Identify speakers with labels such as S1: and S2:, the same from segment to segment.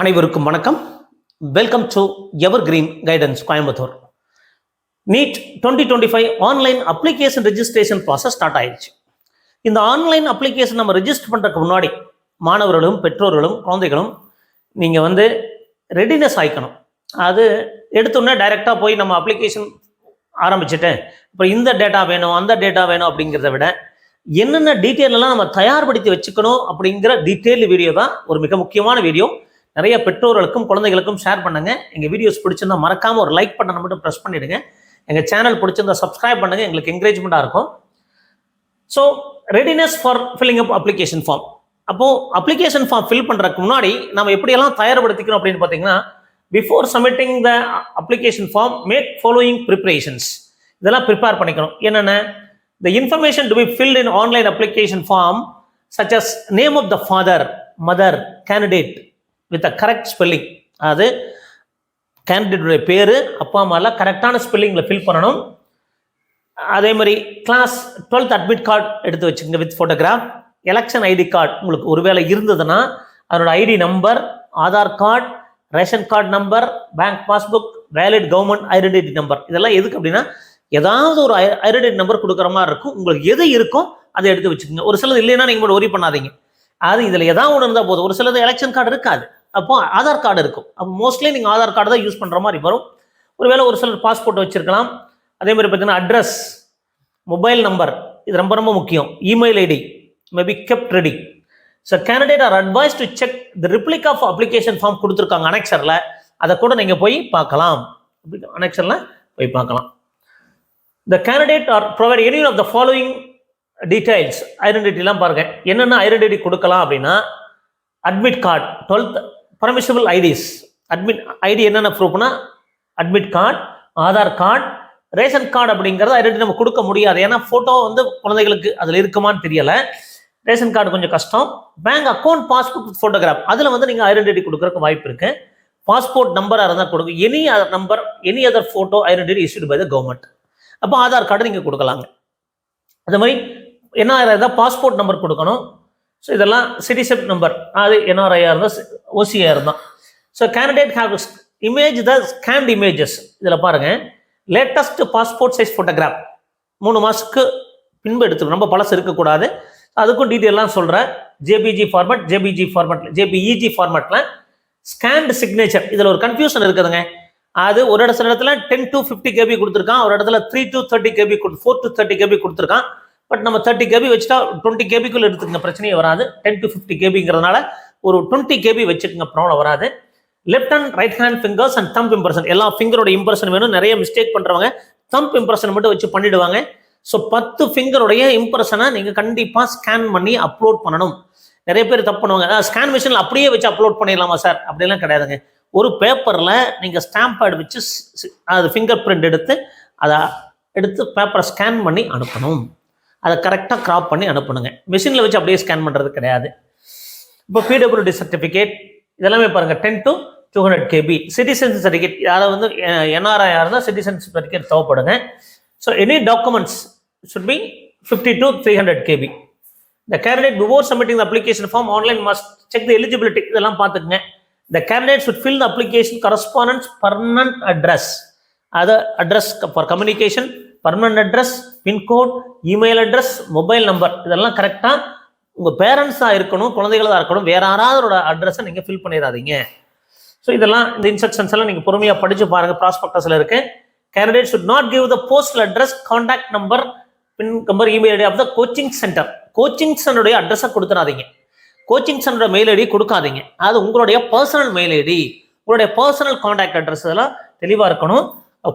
S1: அனைவருக்கும் வணக்கம். Welcome to evergreen guidance Coimbatore. NEET 2025 online application registration process start ஆயிடுச்சு. இந்த ஆன்லைன் அப்ளிகேஷன் நம்ம ரெஜிஸ்டர் பண்ணுறதுக்கு முன்னாடி மாணவர்களும் பெற்றோர்களும் குழந்தைகளும் நீங்கள் ரெடினஸ் ஆகிக்கணும். அது எடுத்தோன்னே டைரெக்டாக போய் நம்ம அப்ளிகேஷன் ஆரம்பிச்சுட்டேன், இப்போ இந்த டேட்டா வேணும் அந்த டேட்டா வேணும் அப்படிங்கிறத விட என்னென்ன டீட்டெயிலெல்லாம் நம்ம தயார்படுத்தி வச்சுக்கணும் அப்படிங்கிற டீட்டெயில் வீடியோ தான் ஒரு மிக முக்கியமான வீடியோ. நிறைய பெற்றோர்களுக்கும் குழந்தைகளுக்கும் ஷேர் பண்ணுங்க. எங்கள் வீடியோஸ் பிடிச்சிருந்தா மறக்காமல் ஒரு லைக் பட்டனை மட்டும் ப்ரெஸ் பண்ணிவிடுங்க. எங்கள் சேனல் பிடிச்சிருந்தா சப்ஸ்கிரைப் பண்ணுங்கள், எங்களுக்கு என்கரேஜ்மெண்ட்டாக இருக்கும். So readiness for filling up application form. அப்போது அப்ளிகேஷன் ஃபார்ம் ஃபில் பண்ணுறதுக்கு முன்னாடி நம்ம எப்படியெல்லாம் தயார்படுத்திக்கணும் அப்படின்னு பார்த்தீங்கன்னா, before submitting the application form make following preparations. இதெல்லாம் ப்ரிப்பேர் பண்ணிக்கணும். என்னென்ன? The information to be filled in online application form such as name of the father, mother, candidate with a correct spelling. அது கேண்டிடேட்டுடைய பேர், அப்பா அம்மாலாம் கரெக்டான ஸ்பெல்லிங்கில் ஃபில் பண்ணணும். அதே மாதிரி கிளாஸ் 12th அட்மிட் கார்டு எடுத்து வச்சுக்கோங்க with photograph. Election ID card உங்களுக்கு ஒருவேளை இருந்ததுன்னா அதனோட ID number, Aadhaar card, ration card number, bank passbook, valid government identity number. இதெல்லாம் எதுக்கு அப்படின்னா, ஏதாவது ஒரு ஐடென்டிட்டி நம்பர் கொடுக்குற மாதிரி இருக்கும். உங்களுக்கு எது இருக்கோ அதை எடுத்து வச்சுக்கோங்க. ஒரு சிலது இல்லைன்னா நீங்கள் ஒரி பண்ணாதீங்க. அது இதில் ஏதாவது ஒன்று இருந்தால் போதும். ஒரு சிலது எலெக்ஷன் கார்டு இருக்காது, அப்போ ஆதார் கார்டு இருக்கும். அப்போ மோஸ்ட்லி நீங்கள் ஆதார் கார்டு தான் யூஸ் பண்ணுற மாதிரி வரும். ஒருவேளை ஒரு சிலர் பாஸ்போர்ட் வச்சுருக்கலாம். அதே மாதிரி பார்த்தீங்கன்னா அட்ரஸ், மொபைல் நம்பர், இது ரொம்ப ரொம்ப முக்கியம். Email ID maybe kept ready. So candidate are advise to check the replica of application form கொடுத்துருக்காங்க அனெக்சரில். அதை கூட நீங்கள் போய் பார்க்கலாம். அனெக்சரில் போய் பார்க்கலாம். The candidate are provide any of the following details. ஐடென்டிட்டிலாம் பாருங்க, என்னென்ன ஐடென்டிட்டி கொடுக்கலாம் அப்படின்னா, admit card, 12th permissible IDs. Admit ID என்னென்ன ப்ரூஃப்னா admit card, Aadhaar card, ration card. அப்படிங்கிறது ஐடென்டிட்டி நம்ம கொடுக்க முடியாது, ஏன்னா ஃபோட்டோ குழந்தைகளுக்கு அதில் இருக்குமான்னு தெரியலை. ரேஷன் கார்டு கொஞ்சம் கஷ்டம். பேங்க் அக்கௌண்ட், பாஸ்புக், ஃபோட்டோகிராஃப், அதில் நீங்கள் ஐடென்டிட்டி கொடுக்குறதுக்கு வாய்ப்பு இருக்கு. பாஸ்போர்ட் நம்பராக இருந்தால் கொடுக்கும். Any other number, any other photo identity issued by the government. அப்போ ஆதார் கார்டு நீங்கள் கொடுக்கலாங்க. அது மாதிரி என்ஆர்ஐ இருந்தால் பாஸ்போர்ட் நம்பர் கொடுக்கணும். ஸோ இதெல்லாம் சிட்டிசன் நம்பர், அது என்ஆர்ஐயாக இருந்தால் ஓசிஐ இருந்தால். So candidate have image the scanned images. இதில் பாருங்கள், லேட்டஸ்ட் பாஸ்போர்ட் சைஸ் ஃபோட்டோகிராஃப் 3 மாதத்துக்கு பின்பு எடுத்துக்கணும், ரொம்ப பழசு இருக்கக்கூடாது. அதுக்கும் டீட்டெயிலாம் சொல்கிறேன். ஜேபிஜி ஃபார்மேட், ஜேபிஇஜி ஃபார்மேட்டில் ஸ்கேன்டு சிக்னேச்சர். இதில் ஒரு கன்ஃபியூஷன் இருக்குதுங்க. அது ஒரு இடத்துல 10 to 50 KB கொடுத்துருக்கான், ஒரு இடத்துல 3 to 30 KB 4 to 30 KB கொடுத்துருக்கான். பட் நம்ம 30 KB வச்சுட்டா 20 KBக்குள்ள எடுத்துக்கங்க, பிரச்சனையே வராது. 10 to 50 KBங்கிறதுனால ஒரு 20 KB வச்சுக்கோங்க, ப்ராப்ளம் வராது. Left and right hand fingers and thumb impression, எல்லா ஃபிங்கரோட இம்ப்ரெஷன் வேணும். நிறைய மிஸ்டேக் பண்ணுறவங்க தம்ப் இம்ப்ரெஷன் மட்டும் வச்சு பண்ணிடுவாங்க. ஸோ 10 ஃபிங்கருடைய இம்ப்ரெஷனை நீங்கள் கண்டிப்பாக ஸ்கேன் பண்ணி அப்லோட் பண்ணணும். நிறைய பேர் தப்பு பண்ணுவாங்க, ஸ்கேன் மிஷினில் அப்படியே வச்சு அப்லோட் பண்ணிடலாமா சார்? அப்படிலாம் கிடையாதுங்க. ஒரு பேப்பரில் நீங்கள் ஸ்டாம்ப் பேட் வச்சு அது ஃபிங்கர் பிரிண்ட் எடுத்து பேப்பரை ஸ்கேன் பண்ணி அனுப்பணும். அதை கரெக்டாக கிராப் பண்ணி அனுப்பணுங்க. மிஷினில் வச்சு அப்படியே ஸ்கேன் பண்ணுறது கிடையாது. இப்போ பிடபிள்யூடி சர்டிஃபிகேட் இதெல்லாமே பாருங்கள், 10 to 200 KB. சிட்டிசன் சர்டிஃபிகேட், யாராவது என்ஆர்ஐ இருந்தால் சிட்டிசன் சர்டிஃபிகேட் தேவைப்படுங்க. So any documents should be 50 to 300 KB. The candidate before submitting the application form online must check the eligibility. இதெல்லாம் பார்த்துக்குங்க. The candidate should fill the application correspondence permanent address. Other address for communication, permanent address, pin code, email address, mobile number. இதெல்லாம் கரெக்டாக உங்கள் பேரண்ட்ஸாக இருக்கணும், குழந்தைகளாக இருக்கணும். வேற யாராவதோட அட்ரஸை நீங்கள் ஃபில் பண்ணிடாதீங்க. ஸோ இதெல்லாம் இந்த இன்ஸ்ட்ரக்ஷன்ஸ் எல்லாம் நீங்கள் பொறுமையாக படித்து பாருங்கள், ப்ராஸ்பெக்டஸில் இருக்கு. Candidate should not give the postal address, contact number, pin number, email ID of the coaching center. Coaching சென்டருடைய அட்ரஸை கொடுத்துடாதீங்க, கோச்சிங் சென்டரோட மெயில் ஐடி கொடுக்காதீங்க. அது உங்களுடைய பர்சனல் மெயில் ஐடி, உங்களுடைய பர்சனல் கான்டாக்ட் அட்ரஸ், இதெல்லாம் தெளிவாக இருக்கணும்.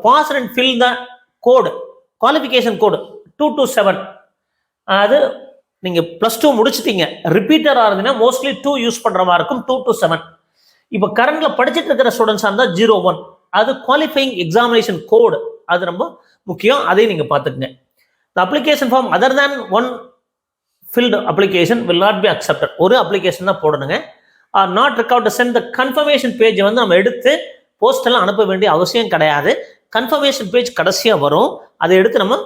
S1: Pass and fill the code, qualification code 2 to 7. அது நீங்கள் +2 முடிச்சுட்டீங்க, ரிப்பீட்டராக இருந்தீங்கன்னா மோஸ்ட்லி 2 யூஸ் பண்ணுற மாதிரி இருக்கும். 2 to 7. இப்போ கரண்டில் படிச்சுட்டு இருக்கிற ஸ்டூடெண்ட்ஸாக இருந்தால் 01. அது குவாலிஃபைங் எக்ஸாமினேஷன் கோடு, அது ரொம்ப முக்கியம், அதையும் நீங்கள் பார்த்துக்குங்க. The application form other than 1 filled application will not be accepted. ஒரு அப்ளிகேஷன் தான் போடணுங்க. Or not record to send the confirmation பேஜை நம்ம எடுத்து போஸ்டெல்லாம் அனுப்ப வேண்டிய அவசியம் கிடையாது. கன்ஃபர்மேஷன் பேஜ் கடைசியாக வரும், அதை எடுத்து நம்ம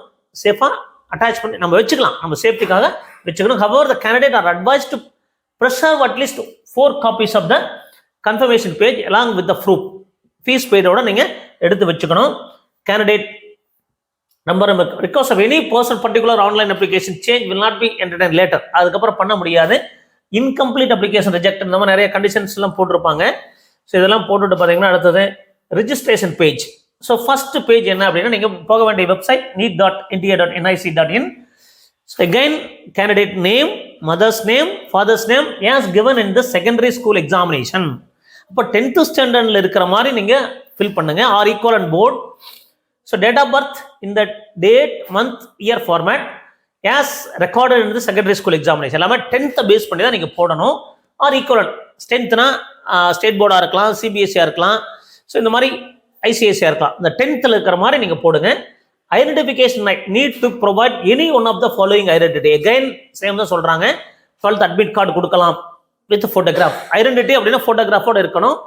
S1: சேஃபாக அட்டாச் பண்ணி நம்ம வச்சுக்கலாம், நம்ம சேஃப்டிக்காக வச்சுக்கணும். However, the candidate are advised to preserve at least 4 copies of the confirmation page along with the proof fees பெய்டோட நீங்கள் எடுத்து வச்சுக்கணும். Candidate number request of any person particular online application change will not be entertained later. அதுக்கப்புறம் பண்ண முடியாது. Incomplete application reject இந்த மாதிரி நிறைய கண்டிஷன்ஸ் எல்லாம் போட்டிருப்பாங்க. ஸோ இதெல்லாம் போட்டுட்டு பார்த்தீங்கன்னா அடுத்தது registration page. So first page என்ன அப்படின்னா நீங்கள் போக வேண்டிய website neet.india.nic.in. So again, candidate name, mother's name, father's name as given in the secondary school examination. அப்போ 10th ஸ்டாண்டர்டில் இருக்கிற மாதிரி நீங்கள் ஃபில் பண்ணுங்க or equal and port. So date of birth இந்த date month year format as recorded in the secondary school examination எல்லாமே 10th base பண்ணி தான் நீங்கள் போடணும். ஆர் ஈக்குவல் ஸ்ட்ரென்த்னா ஸ்டேட் போர்டாக இருக்கலாம், சிபிஎஸ்சியாக இருக்கலாம், ஸோ இந்த மாதிரி ஐசிஐசியாக இருக்கலாம். இந்த 10th இருக்கிற மாதிரி நீங்கள் போடுங்க. Identification need to provide any one of the following identity. Again same தான் சொல்கிறாங்க. 12th அட்மிட் கார்டு கொடுக்கலாம் வித் ஃபோட்டோகிராஃப். ஐடென்டிட்டி அப்படின்னா ஃபோட்டோகிராஃபோட இருக்கணும்.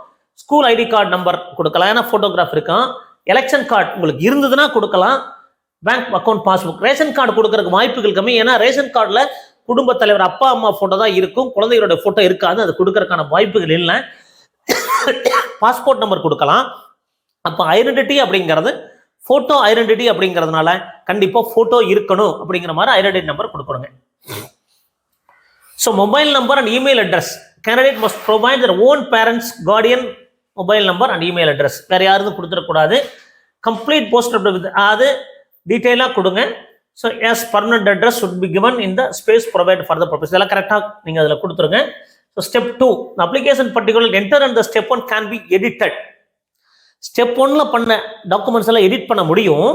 S1: ஸ்கூல் ஐடி கார்டு நம்பர் கொடுக்கலாம், ஏன்னா ஃபோட்டோகிராஃப் இருக்கும். எலெக்ஷன் கார்டு உங்களுக்கு இருந்ததுன்னா கொடுக்கலாம். Bank account passbook. Ration card கொடுக்கறதுக்கு வாய்ப்புகள் கம்மி, ஏன்னா ரேஷன் கார்டில் குடும்பத் தலைவர் அப்பா அம்மா ஃபோட்டோ தான் இருக்கும், குழந்தைகளோட ஃபோட்டோ இருக்காது, அது கொடுக்கறதுக்கான வாய்ப்புகள் இல்லை. பாஸ்போர்ட் நம்பர் கொடுக்கலாம். அப்போ ஐடென்டிட்டி அப்படிங்கிறது ஃபோட்டோ ஐடென்டிட்டி அப்படிங்கிறதுனால கண்டிப்பாக ஃபோட்டோ இருக்கணும் அப்படிங்கிற மாதிரி ஐடென்டிட்டி நம்பர் கொடுக்கணுங்க. So mobile number and email address. Candidate must provide their own parents guardian mobile number and email address. வேறு யாரும் கொடுத்துடக்கூடாது. கம்ப்ளீட் போஸ்டர் அது டீட்டெயிலாக கொடுங்க. So yes permanent address should be given in the space provided for the purpose. இதெல்லாம் கரெக்டாக நீங்கள் அதில் கொடுத்துருங்க. So step 2 application particular enter and the step 1 can be edited. Step 1ல பண்ண டாக்குமெண்ட்ஸ் எல்லாம் எடிட் பண்ண முடியும்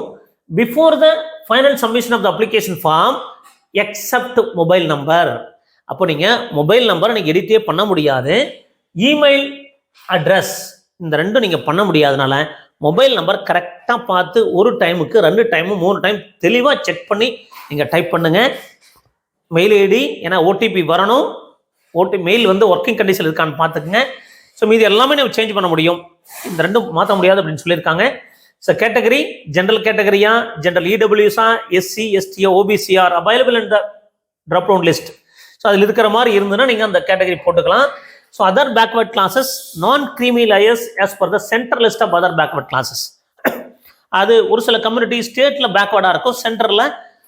S1: before the final submission of the application form except mobile number. அப்போ நீங்கள் மொபைல் நம்பரை நீங்கள் எடிட்டே பண்ண முடியாது. இமெயில் அட்ரஸ் இந்த ரெண்டும் நீங்கள் பண்ண முடியாதனால மொபைல் நம்பர் கரெக்டாக பார்த்து ஒரு டைமுக்கு 2 டைமு 3 டைம் தெளிவாக செக் பண்ணி நீங்கள் டைப் பண்ணுங்க. மெயில் ஐடி, ஏன்னா ஓடிபி வரணும். மெயில் வந்து ஒர்க்கிங் கண்டிஷன் இருக்கான்னு பார்த்துக்குங்க. ஸோ மீது எல்லாமே நம்ம சேஞ்ச் பண்ண முடியும், இந்த ரெண்டும் மாற்ற முடியாது அப்படின்னு சொல்லியிருக்காங்க. ஸோ கேட்டகரி ஜென்ரல் கேட்டகரியா, ஜென்ரல் இடபிள்யூஸா, SC ST or OBC are available in the drop down list. So அதில் இருக்கிற மாதிரி இருந்ததுன்னா நீங்கள் அந்த கேட்டகரி போட்டுக்கலாம். So other backward classes non creamy layers as per the central list of other backward classes. அது ஒரு சில கம்யூனிட்டி ஸ்டேட்டில் பேக்வர்டாக இருக்கும், சென்டரில்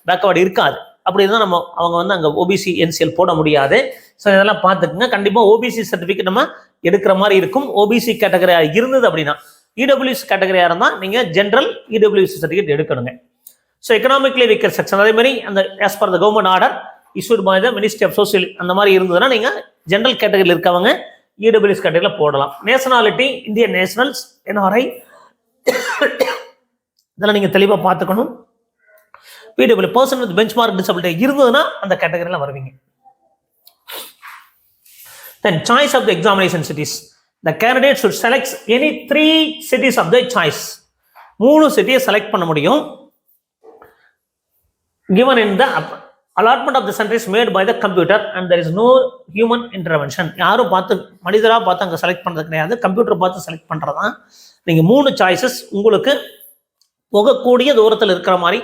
S1: பேக்வர்டு இருக்காது. அப்படி இருந்தால் அவங்க வந்து அங்கே ஓபிசி என்சிஎல் போட முடியாது. ஸோ இதெல்லாம் பார்த்துக்குங்க. கண்டிப்பாக ஓபிசி சர்டிஃபிகேட் நம்ம எடுக்கிற மாதிரி இருக்கும். ஓபிசி கேட்டகரியாக இருந்தது அப்படின்னா, இடபிள்யூஎஸ் கேட்டகரியாக இருந்தால் நீங்கள் ஜென்ரல் இடபிள்யூஎஸ் சர்டிஃபிகேட் எடுக்கணுங்க. ஸோ எக்கனாமிக்லி வீக்கர் செக்ஷன் அதே மாதிரி அந்த as per the government order issued by the Ministry of Social அந்த மாதிரி இருந்ததுன்னா நீங்கள் ஜென்ரல் கேட்டகரியில் இருக்கவங்க இடபிள்யூஎஸ் கேட்டகரியில் போடலாம். நேஷனாலிட்டி இந்தியன் நேஷனல்ஸ், என்ஆர்ஐ இதெல்லாம் நீங்கள் தெளிவாக பார்த்துக்கணும். PW person with bench mark disability இருந்ததுன்னா அந்த கேட்டகரியில் வருவீங்க. Then choice of the examination cities. The candidate should select any 3 cities of their choice. 3 cities select பண்ண முடியும். Given in the allotment of the center is made by the computer and there is no human intervention. யாரும் பார்த்து மனிதராக பார்த்து அங்கே select பண்ணுறது கிடையாது, computer பார்த்து செலக்ட் பண்ணுறது தான். நீங்கள் 3 சாய்ஸஸ் உங்களுக்கு போகக்கூடிய தூரத்தில் இருக்கிற மாதிரி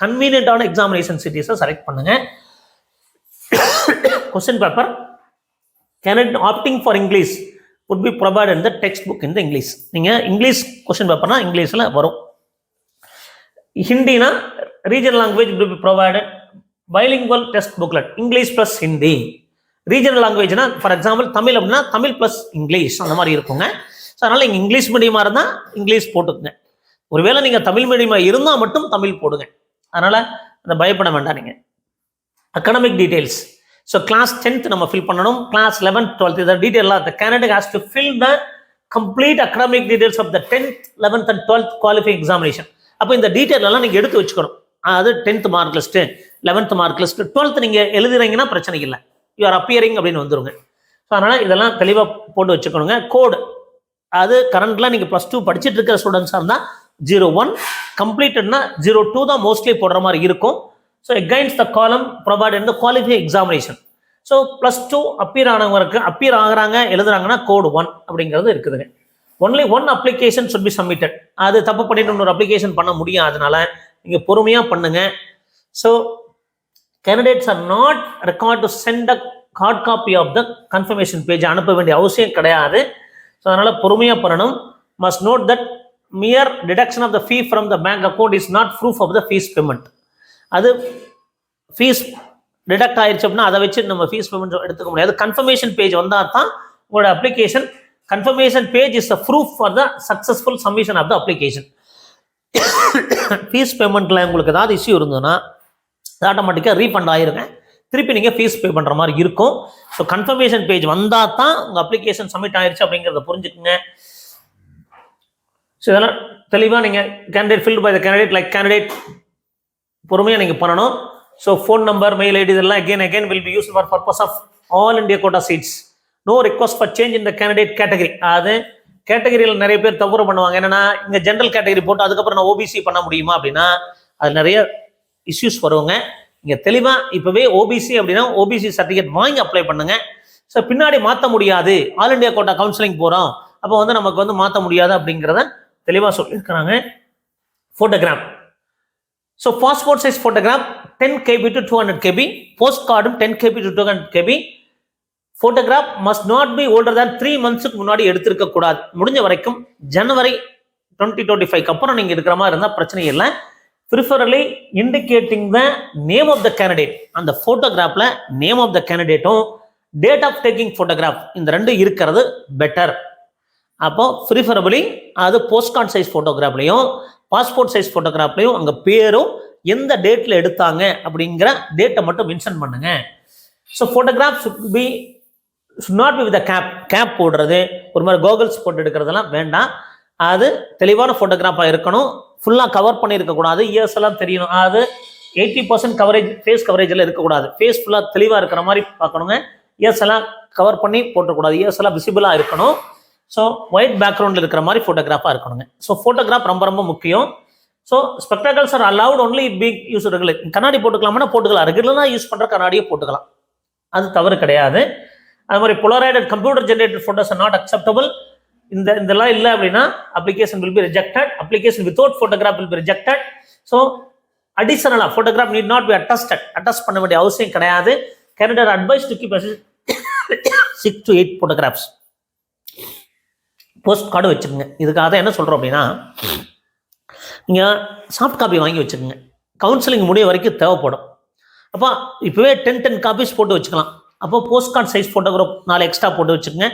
S1: கன்வீனியன்டான எக்ஸாமினேஷன் சிட்டிஸை செலக்ட் பண்ணுங்க. Question paper candidate opting for English would be provided in the textbook in the English. நீங்கள் இங்கிலீஷ் கொஸ்டின் பேப்பர்னா இங்கிலீஷில் வரும். ஹிந்தினா regional language would be provided bilingual test booklet English plus Hindi. Regional லாங்குவேஜ்னா ஃபார் எக்ஸாம்பிள் தமிழ் அப்படின்னா Tamil plus English அந்த மாதிரி இருக்குங்க. ஸோ அதனால் நீங்கள் இங்கிலீஷ் மீடியமாக இருந்தால் இங்கிலீஷ் போட்டுக்குங்க. ஒருவேளை நீங்கள் தமிழ் மீடியமாக இருந்தால் மட்டும் தமிழ் போடுங்க. அதனால் அதை பயப்பட வேண்டாம். நீங்கள் academic details. So class 10th நம்ம ஃபில் பண்ணணும், கிளாஸ் 11th 12th இதை டீட்டெயிலாக the candidate has to fill the complete academic details of the 10th 11th and 12th qualifying examination. அப்போ இந்த டீட்டெயில் எல்லாம் நீங்கள் எடுத்து வச்சுக்கணும். அது 10th mark list, 11th mark list, 12th நீங்கள் எழுதுறீங்கன்னா பிரச்சனை இல்லை, யூ ஆர் அப்பியரிங் அப்படின்னு வந்துருங்க. ஸோ அதனால் இதெல்லாம் தெளிவாக போட்டு வச்சுக்கணுங்க. கோடு அது கரண்ட்லாம் நீங்கள் +2 படிச்சுட்டு இருக்கிற ஸ்டூடெண்ட்ஸாக இருந்தால் 01, கம்ப்ளீட்டட்னா 02 தான் மோஸ்ட்லி போடுற மாதிரி இருக்கும். So against the column provided in the qualifying examination. So +2 appear ஆகிறாங்க எழுதுறாங்கன்னா கோடு 1 அப்படிங்கிறது இருக்குதுங்க. Only 1 application should be submitted. அது தப்பு பண்ணிட்டு இன்னொரு அப்ளிகேஷன் பண்ண முடியும், அதனால நீங்கள் பொறுமையாக பண்ணுங்க. So candidates are not required to send a hard copy of the confirmation page. அனுப்ப வேண்டிய அவசியம் கிடையாது. ஸோ அதனால் பொறுமையாக பண்ணணும். Must note that mere deduction of the fee from the bank account is not proof of the fees payment. அது fees deduct ஆயிடுச்சு அப்படின்னா அதை வச்சு நம்ம ஃபீஸ் பேமெண்ட் எடுத்துக்க முடியாது. கன்ஃபர்மேஷன் பேஜ் வந்தால் தான் உங்களோட application, confirmation page is the proof for the successful submission of the application. Fees பேமெண்ட்டில் உங்களுக்கு ஏதாவது இஷ்யூ இருந்ததுன்னா ஆட்டோமேட்டிக்காக ரீஃபண்ட் ஆகிருங்க, திருப்பி நீங்கள் ஃபீஸ் பே பண்ணுற மாதிரி இருக்கும். ஸோ கன்ஃபர்மேஷன் பேஜ் வந்தால் தான் உங்கள் அப்ளிகேஷன் சப்மிட் ஆயிடுச்சு அப்படிங்கிறத புரிஞ்சுக்குங்க. ஸோ இதெல்லாம் தெளிவாக நீங்கள் candidate filled by the candidate like candidate பொறுமையாக நீங்கள் பண்ணணும். So phone number, mail ID இதெல்லாம் again will be used for purpose of all India quota seats. No request for change in the candidate category. அது கேட்டகரியில் நிறைய பேர் தவறு பண்ணுவாங்க. என்னன்னா இங்கே ஜென்ரல் கேட்டகரி போட்டு அதுக்கப்புறம் நான் ஓபிசி பண்ண முடியுமா அப்படின்னா அது நிறைய இஷ்யூஸ் வருவாங்க. இங்கே தெளிவாக இப்போவே ஓபிசி அப்படின்னா ஓபிசி சர்டிஃபிகேட் வாங்கி அப்ளை பண்ணுங்க. ஸோ பின்னாடி மாற்ற முடியாது, ஆல் இண்டியா கோட்டா கவுன்சிலிங் போகிறோம், அப்போ வந்து நமக்கு வந்து மாற்ற முடியாது அப்படிங்கிறத தெளிவாக சொல்லியிருக்கிறாங்க. Photograph, so passport size photograph 10 KB to 200 KB, post கார்டும் 10 KB to 200 KB. Photograph must not be older than 3 months முன்னாடி எடுத்திருக்க கூடாது. முடிஞ்ச வரைக்கும் ஜனவரி 2025 அப்புறம் நீங்கள் எடுக்கிற மாதிரி இருந்தால் பிரச்சனை இல்லை. Preferably indicating the name of the candidate, அந்த ஃபோட்டோகிராஃபில் நேம் ஆஃப் த கேண்டிடேட்டும் டேட் ஆஃப் டேக்கிங் ஃபோட்டோகிராஃப் இந்த ரெண்டு இருக்கிறது பெட்டர். அப்போ ப்ரிஃபரபிளி அது போஸ்ட் கார்டு சைஸ் ஃபோட்டோகிராஃப்லையும் பாஸ்போர்ட் சைஸ் ஃபோட்டோகிராஃப்லையும் அங்கே பேரும் எந்த டேட்டில் எடுத்தாங்க அப்படிங்கிற டேட்டை மட்டும் மென்ஷன் பண்ணுங்க. So photograph should not be with a cap போடுறது, ஒரு மாதிரி கோகல்ஸ் போட்டு எடுக்கிறதெல்லாம் வேண்டாம். அது தெளிவான ஃபோட்டோகிராஃபாக இருக்கணும், ஃபுல்லாக கவர் பண்ணியிருக்கக்கூடாது, இயர்ஸ் எல்லாம் தெரியணும். அது 80% கவரேஜ் ஃபேஸ் கவரேஜில் இருக்கக்கூடாது, ஃபேஸ் ஃபுல்லாக தெளிவாக இருக்கிற மாதிரி பார்க்கணுங்க. இயர்ஸ் எல்லாம் கவர் பண்ணி போட்டக்கூடாது, இயர்ஸ் எல்லாம் விசிபிளாக இருக்கணும். ஸோ ஒயிட் பேக்ரவுண்டில் இருக்கிற மாதிரி ஃபோட்டோகிராஃபாக இருக்கணுங்க. ஸோ ஃபோட்டோகிராஃப் ரொம்ப ரொம்ப முக்கியம். So spectacles are allowed only being use regular. கண்ணாடி போட்டுக்கலாம்னா போட்டுக்கலாம், ரெகுலராக யூஸ் பண்ணுற கண்ணாடியை போட்டுக்கலாம், அது தவறு கிடையாது. அது மாதிரி polarized computer generated photos are not acceptable. இதெல்லாம் இல்லை அப்படின்னா application will be rejected. Application without photograph will be rejected. So அடிஷனலாக photograph need not be attest பண்ண வேண்டிய அவசியம் கிடையாது. Candidate advise to keep 6 to 8 photographs. Post card வச்சுக்கோங்க. இதுக்காக தான் என்ன சொல்கிறோம் அப்படின்னா நீங்கள் சாஃப்ட் காப்பி வாங்கி வச்சுக்கோங்க, கவுன்சிலிங் முடிய வரைக்கும் தேவைப்படும். அப்போ இப்போவே 10 காப்பீஸ் போட்டு வச்சுக்கலாம். அப்போ post card size photograph 4 extra போட்டு வச்சுக்கோங்க,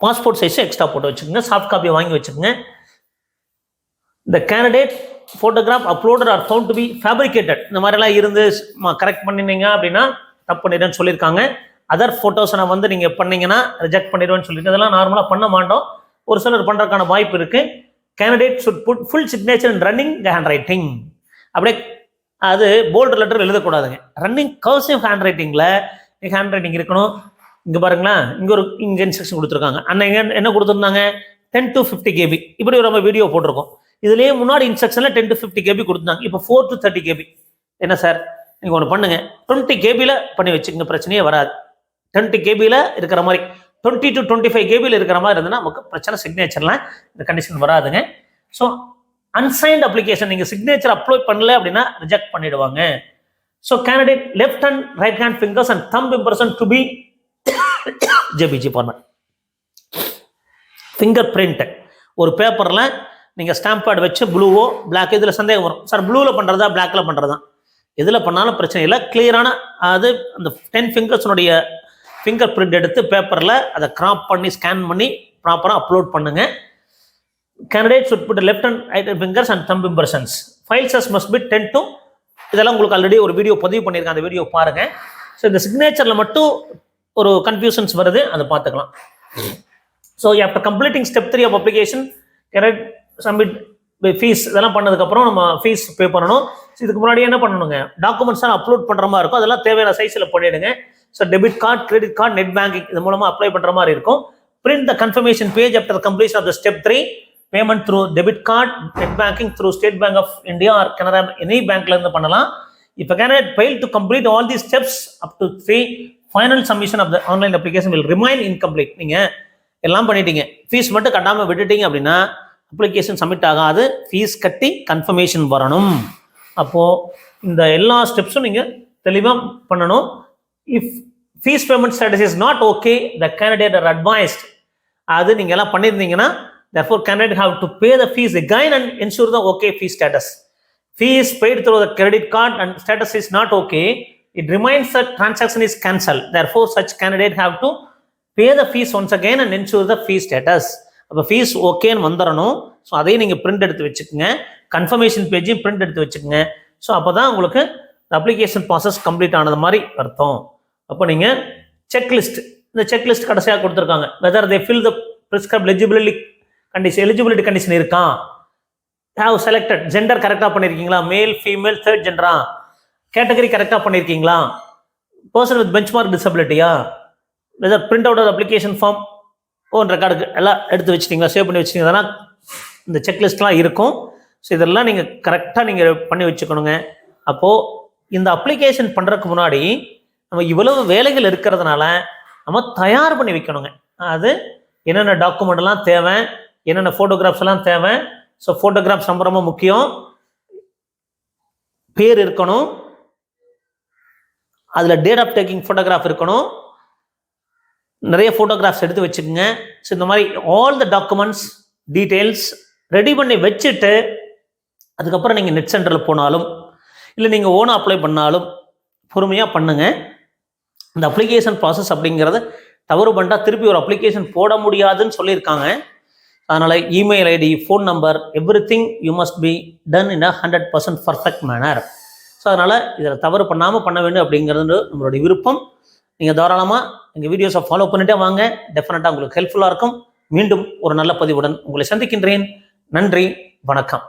S1: பாஸ்போர்ட் சைஸும் எக்ஸ்ட்ரா போட்டு வச்சுக்கோங்க, சாஃப்ட் காப்பி வாங்கி வச்சுக்கோங்க. The candidate photograph uploaded are found to be fabricated, இந்த மாதிரிலாம் இருந்து கரெக்ட் பண்ணினீங்க அப்படின்னா தப்பு பண்ணிடுன்னு சொல்லியிருக்காங்க. அதர் ஃபோட்டோஸை நான் வந்து நீங்கள் பண்ணீங்கன்னா ரிஜெக்ட் பண்ணிடுவேன்னு சொல்லியிருக்கேன். இதெல்லாம் நார்மலாக பண்ண மாட்டோம், ஒரு சிலர் பண்ணுறதுக்கான வாய்ப்பு இருக்குது. Candidate should put full signature in running hand writing. அப்படியே அது போல்டு லெட்டர் எழுதக்கூடாதுங்க, ரன்னிங் கர்சிவ் ஹேண்ட் ரைட்டிங்கில் ஹேண்ட் ரைட்டிங் இருக்கணும். இங்கே பாருங்களேன், இங்கே இன்ஸ்ட்ரக்ஷன் கொடுத்துருக்காங்க. அன்னைக்கு என்ன கொடுத்துருந்தாங்க, 10 to 50 KB. இப்படி ஒரு நம்ம வீடியோ போட்டிருக்கோம். இதுலேயே முன்னாடி இன்ஸ்ட்ரக்ஷனில் 10 to 50 KB கொடுத்துருந்தாங்க. இப்போ 4 to 30 KB. என்ன சார் நீங்கள் ஒன்று பண்ணுங்க, 20 KBயில் பண்ணி வச்சுக்கோங்க, பிரச்சனையே வராது. 20 KBயில் இருக்கிற மாதிரி 20 to 25 KBயில் இருக்கிற மாதிரி இருந்ததுன்னா நமக்கு பிரச்சனை, சிக்னேச்சர்லாம் இந்த கண்டிஷன் வராதுங்க. ஸோ அன்சைன்ட் அப்ளிகேஷன் நீங்கள் சிக்னேச்சர் அப்ளை பண்ணல அப்படின்னா ரிஜெக்ட் பண்ணிடுவாங்க. So candidate left hand, right hand fingers and thumb impression to be JPG format. Finger print ஒரு பேப்பரில் நீங்கள் ஸ்டாம்ப் பேட் வச்சு ப்ளூவோ பிளாக், இதில் சந்தேகம் வரும், சார் ப்ளூவில் பண்ணுறதா பிளாக்கில் பண்ணுறதா, எதில் பண்ணாலும் பிரச்சனை இல்லை. கிளியரான அது அந்த 10 ஃபிங்கர்ஸ்னுடைய ஃபிங்கர் பிரிண்ட் எடுத்து பேப்பரில் அதை கிராப் பண்ணி ஸ்கேன் பண்ணி ப்ராப்பராக அப்லோட் பண்ணுங்க. Candidate should put left and right fingers and thumb impressions. File size must be 10 to, இதெல்லாம் உங்களுக்கு ஆல்ரெடி ஒரு வீடியோ பதிவு பண்ணியிருக்கேன், அந்த வீடியோ பாருங்க. ஸோ இந்த சிக்னேச்சரில் மட்டும் ஒரு கன்ஃபியூஷன்ஸ் வருது, அதை பார்த்துக்கலாம். So after completing step 3 of application candidate submit fees இதெல்லாம் பண்ணதுக்கப்புறம் நம்ம ஃபீஸ் பே பண்ணணும். இதுக்கு முன்னாடி என்ன பண்ணணுங்க, டாக்குமெண்ட்ஸ் எல்லாம் அப்லோட் பண்ணுற மாதிரி இருக்கும், அதெல்லாம் தேவையான சைஸில் பண்ணிவிடுங்க. So debit card, credit card, net banking இது மூலமாக அப்ளை பண்ணுற மாதிரி இருக்கும். Print the confirmation page after completion of the step 3. Payment through debit card, net banking through state bank of India or Canara, any பேங்க்ல இருந்து பண்ணலாம். இப்போ candidate fail to complete all the steps up to 3, final submission of the online application will remain incomplete. நீங்கள் எல்லாம் பண்ணிட்டீங்க, fees மட்டும் கட்டாமல் விட்டுட்டீங்க அப்படின்னா அப்ளிகேஷன் சப்மிட் ஆகாது, ஃபீஸ் கட்டி கன்ஃபர்மேஷன் வரணும். அப்போது இந்த எல்லா ஸ்டெப்ஸும் நீங்கள் தெளிவாக பண்ணணும். If fees payment status is not okay, the candidate R advised அது நீங்கள் எல்லாம் பண்ணியிருந்தீங்கன்னா therefore candidate have to pay the fees again and ensure the okay fee status. Fees paid through the credit card and status is not okay, it remains that transaction is cancelled. Therefore such candidate have to pay the fees once again and ensure the fee status. அப்போ fees ஓகேன்னு வந்துடணும். So அதையும் நீங்கள் print எடுத்து வச்சுக்கோங்க, confirmation பேஜையும் print எடுத்து வச்சுக்கோங்க. So அப்போ தான் உங்களுக்கு அப்ளிகேஷன் ப்ராசஸ் கம்ப்ளீட் ஆனது மாதிரி அர்த்தம். அப்போ நீங்கள் செக்லிஸ்ட், இந்த செக்லிஸ்ட் கடைசியாக கொடுத்துருக்காங்க, whether they fill the prescribed eligibility condition இருக்கா, ஹேவ் செலக்டட் ஜெண்டர் கரெக்டாக பண்ணியிருக்கீங்களா, மேல் ஃபீமேல் தேர்ட் ஜெண்டரா, கேட்டகரி கரெக்டாக பண்ணியிருக்கீங்களா, பர்சன் வித் பெஞ்ச்மார்க் டிசபிலிட்டியா, whether print out of application form own ரெக்கார்டுக்கு எல்லாம் எடுத்து வச்சிட்டிங்களா, சேவ் பண்ணி வச்சிட்டிங்கன்னா இந்த செக்லிஸ்ட்லாம் இருக்கும். ஸோ இதெல்லாம் நீங்கள் கரெக்டாக நீங்கள் பண்ணி வச்சுக்கணுங்க. அப்போது இந்த அப்ளிகேஷன் பண்ணுறதுக்கு முன்னாடி நம்ம இவ்வளவு வேலைகள் இருக்கிறதுனால நம்ம தயார் பண்ணி வைக்கணுங்க. அது என்னென்ன டாக்குமெண்ட்லாம் தேவை, என்னென்ன ஃபோட்டோகிராஃப்ஸ் எல்லாம் தேவை. ஸோ ஃபோட்டோகிராஃப்ஸ் ரொம்ப ரொம்ப முக்கியம். பேர் இருக்கணும், அதில் டேட் ஆஃப் டேக்கிங் ஃபோட்டோகிராஃப் இருக்கணும், நிறைய ஃபோட்டோகிராஃப்ஸ் எடுத்து வச்சுக்கோங்க. ஸோ இந்த மாதிரி all the documents details ready பண்ணி வச்சுட்டு அதுக்கப்புறம் நீங்கள் நெட் சென்டரில் போனாலும் இல்லை நீங்கள் ஓனாக அப்ளை பண்ணாலும் பொறுமையாக பண்ணுங்கள். இந்த அப்ளிகேஷன் ப்ராசஸ் அப்படிங்கிறத தவறு பண்ணிட்டால் திருப்பி ஒரு அப்ளிகேஷன் போட முடியாதுன்னு சொல்லியிருக்காங்க. அதனால் email ID, phone number, everything you must be done in 100% perfect manner. So அதனால் இதில் தவறு பண்ணாமல் பண்ண வேண்டும் அப்படிங்கிறது நம்மளுடைய விருப்பம். நீங்கள் தாராளமாக எங்கள் வீடியோஸை ஃபாலோ பண்ணிட்டே வாங்க, டெஃபினட்டாக உங்களுக்கு ஹெல்ப்ஃபுல்லாக இருக்கும். மீண்டும் ஒரு நல்ல பதிவுடன் உங்களை சந்திக்கின்றேன். நன்றி, வணக்கம்.